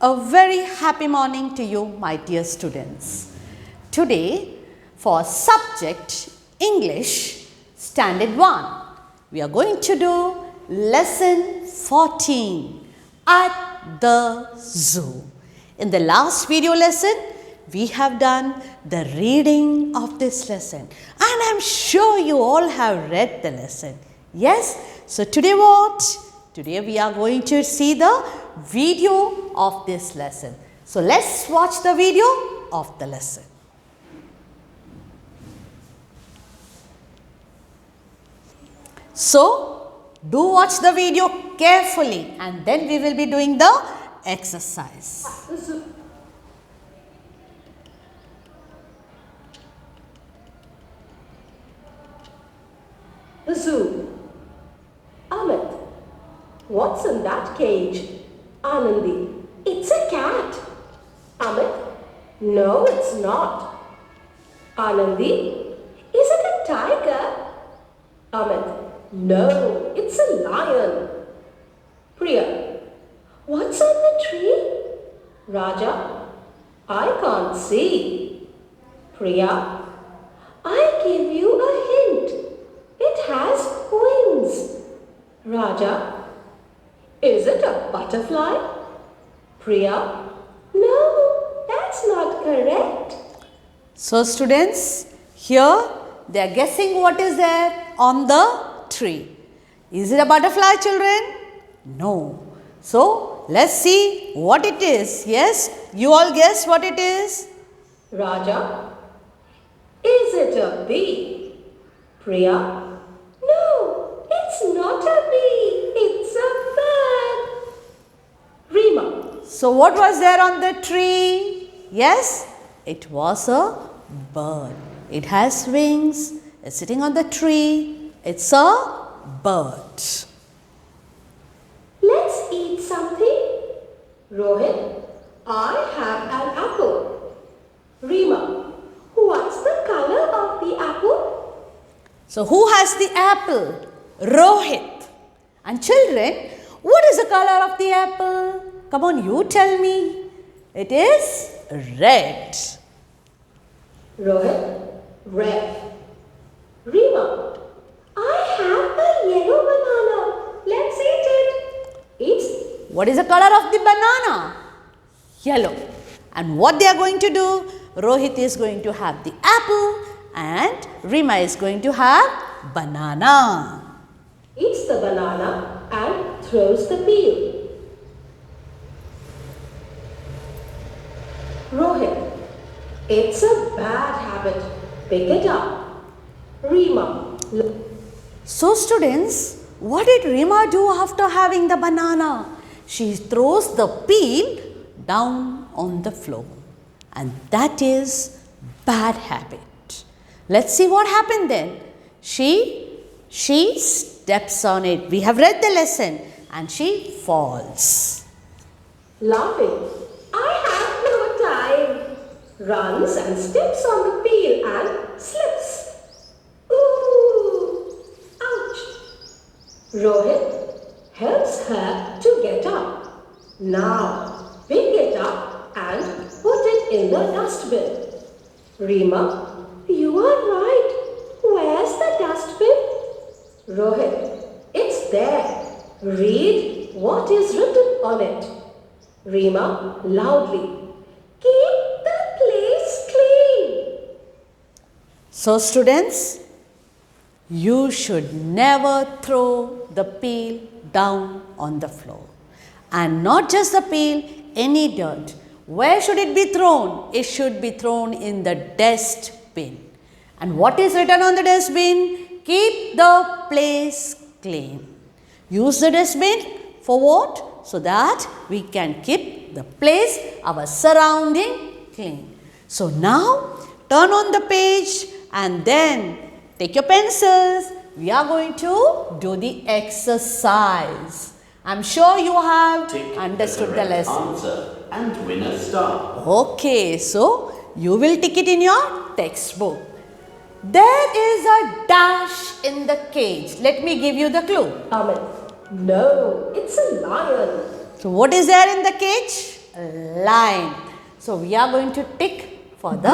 A very happy morning to you, my dear students. Today, for subject English Standard 1, we are going to do lesson 14 at the zoo. In the last video lesson, we have done the reading of this lesson, and I am sure you all have read the lesson. Yes? So today what? Today we are going to see the video of this lesson. So let's watch the video of the lesson. So do watch the video carefully and then we will be doing the exercise. The zoo. Amit, what's in that cage? Anandi, it's a cat. Amit, no, it's not. Anandi, is it a tiger? Amit, no, it's a lion. Priya, what's on the tree? Raja, I can't see. Priya, I give you a hint. It has wings. Raja, is it a butterfly? Priya, no, that's not correct. So students, here they are guessing what is there on the tree. Is it a butterfly, children? No. So let's see what it is. Yes, you all guess what it is? Raja, is it a bee? Priya, no, it's not a bee, it's a bird. Rima, So what was there on the tree? Yes, it was a bird. It has wings. It's sitting on the tree. It's a bird. let's eat something. Rohit, I have an apple. Rima, what's the color of the apple? So who has the apple? Rohit. And children, what is the color of the apple? Come on, you tell me. It is red. Rohit, red. Rima, I have a yellow banana. Let's eat it. It's What is the color of the banana? Yellow. And what they are going to do? Rohit is going to have the apple and Rima is going to have banana. eats the banana and throws the peel. Rohit, it's a bad habit. Pick it up. Rima, So students, what did Rima do after having the banana? She throws the peel down on the floor, and that is bad habit. Let's see what happened then. She steps on it. We have read the lesson and she falls. laughing. I have no time. Runs and steps on the peel and slips. Ooh! Ouch! Rohit helps her to get up. Now, pick it up and put it in the dustbin. Rima, you are right. Where's the dustbin? Rohit, it's there. Read what is written on it. Rima, loudly. Keep the place clean. So students, you should never throw the peel down on the floor. And not just the peel, any dirt. Where should it be thrown? It should be thrown in the dustbin. And what is written on the dustbin? Keep the place clean. Use the dustbin for what? So that we can keep the place, our surrounding clean. So now turn on the page and then take your pencils. We are going to do the exercise. I'm sure you have understood the lesson. Answer and win a star. Okay, so you will tick it in your textbook. There is a dash in the cage. Let me give you the clue. Amit, no, it's a lion. So what is there in the cage? Lion. So we are going to tick for the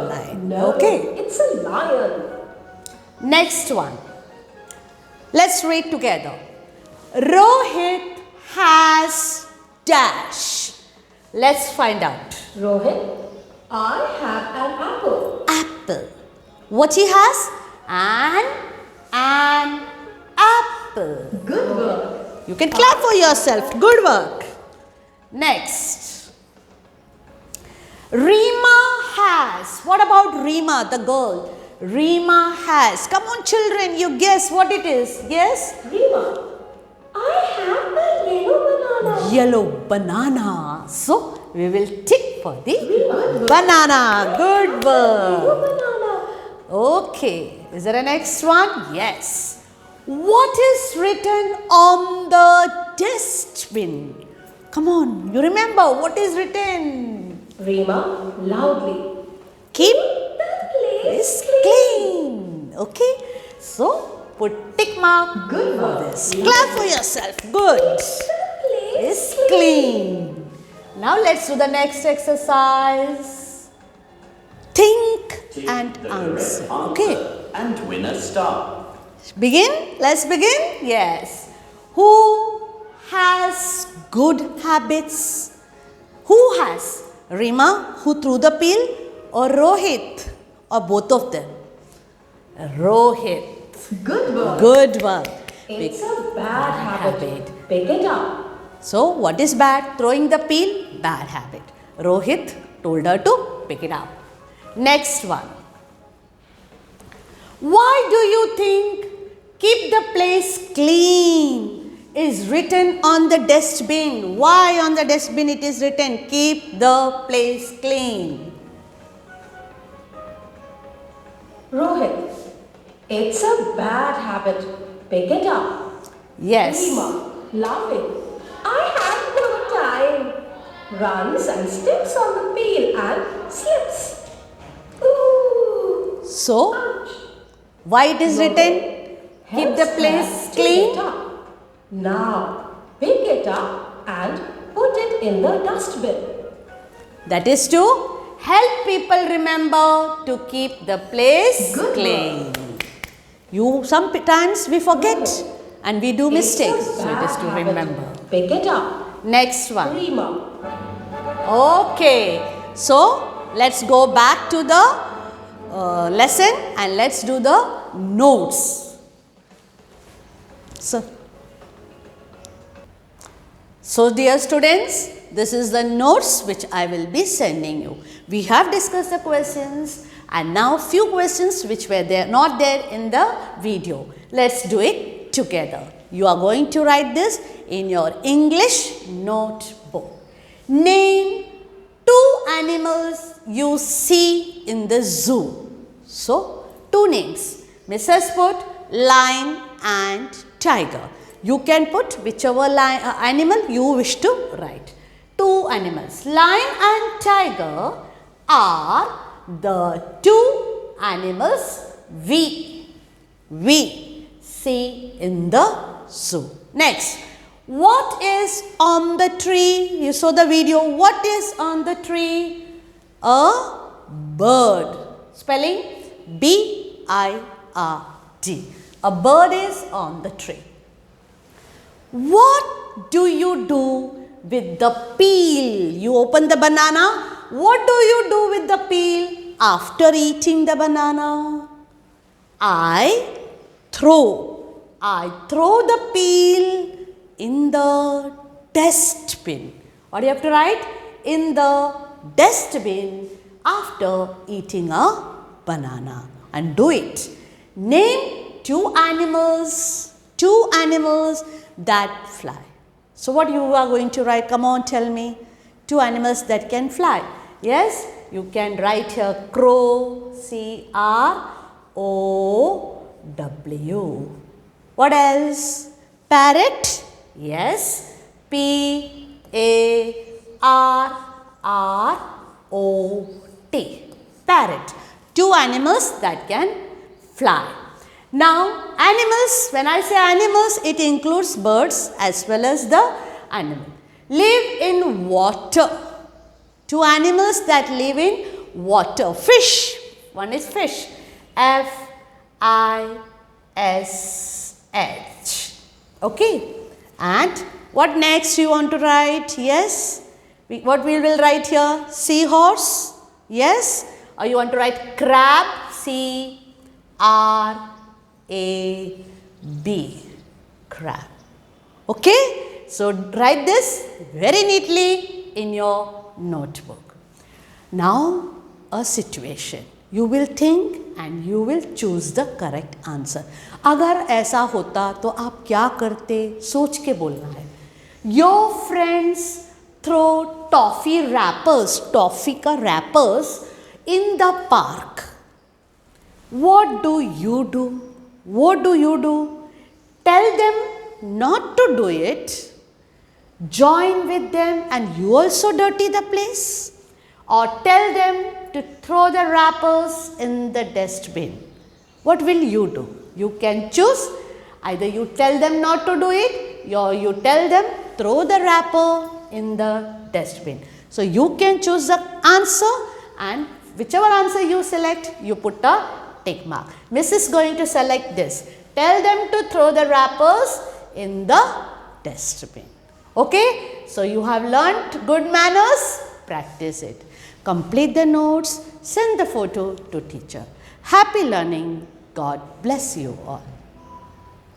lion. No, Okay. it's a lion. Next one. Let's read together. Rohit has dash. Let's find out. Rohit, I have an apple. Apple. What he has? An apple. Good work. You can clap for yourself. Good work. Next. Rima has. What about Rima, the girl? Rima has. Come on, children, you guess what it is. Yes? Rima, I have a yellow banana. Yellow banana. So, we will tick for the Rima, banana. Good work. yellow banana. Okay. Is there a next one? Yes. What is written on the dustbin? Come on, you remember what is written? Rima, loudly. Keep The place is clean. Okay. So, put tick mark Good for work. this. Clap for yourself. Good. The place Is clean. Now, let's do the next exercise. Think Tick and the answer. correct Okay. and win a star. Begin. Let's begin. Yes. Who has good habits? Who has? Rima, who threw the peel, or Rohit, or both of them? Rohit. Good work. Good work. It's a bad habit. Pick it up. So, what is bad? Throwing the peel? Bad habit. Rohit told her to pick it up. Next one. Why do you think keep the place clean is written on the dustbin? Why on the dustbin it is written keep the place clean? Rohit, it's a bad habit. Pick it up. Yes. Rima, laughing. I have no time. Runs and steps on the peel and slips. Ooh. So, Ouch. why it is written keep the Helps place her to clean? get up. Now, pick it up and put it in the dustbin. That is to help people remember to keep the place Good clean. Sometimes we forget and we do mistakes. It's a So it is bad to habit. remember. Pick it up. Next one. Rima, Okay. So let's go back to the lesson and let's do the notes. So dear students, this is the notes which I will be sending you. We have discussed the questions and now few questions which were not there in the video. Let's do it together. You are going to write this in your English notebook. Name 2 animals you see in the zoo. So, 2 names. Mrs. put lion and tiger. You can put whichever animal you wish to write. 2 animals. Lion and tiger are the 2 animals we see in the zoo. Next, what is on the tree? You saw the video. What is on the tree? A bird. Spelling B-I-R-D. A bird is on the tree. What do you do with the peel? You open the banana. What do you do with the peel after eating the banana? I throw the peel in the dustbin. What do you have to write? In the dustbin after eating a banana. And do it. Name 2 animals that fly. So what you are going to write? Come on, tell me. 2 animals that can fly. Yes, you can write here crow, C-R-O-W. What else? Parrot. Yes, P-A-R-R-O-T. Parrot. 2 animals that can fly. Now, animals, when I say animals, it includes birds as well as the animal. live in water. Two animals that live in water. Fish. One is fish. F-I-S-H. Okay. And what next you want to write? Yes. What we will write here? Seahorse. Yes. Or you want to write crab? C-R-A-B. Crab. Okay. So write this very neatly in your notebook. Now a situation. You will think and you will choose the correct answer. अगर ऐसा होता तो आप क्या करते? सोच के बोलना है. Your friends throw toffee wrappers, toffee का wrappers in the park. What do you do? What do you do? Tell them not to do it. Join with them and you also dirty the place, or tell them to throw the wrappers in the dustbin. What will you do? You can choose. Either you tell them not to do it, or you tell them throw the wrapper in the dustbin. So you can choose the answer, and whichever answer you select, you put a tick mark. Miss is going to select this. Tell them to throw the wrappers in the dustbin. Okay, so you have learnt good manners, practice it. Complete the notes, send the photo to teacher. Happy learning. God bless you all.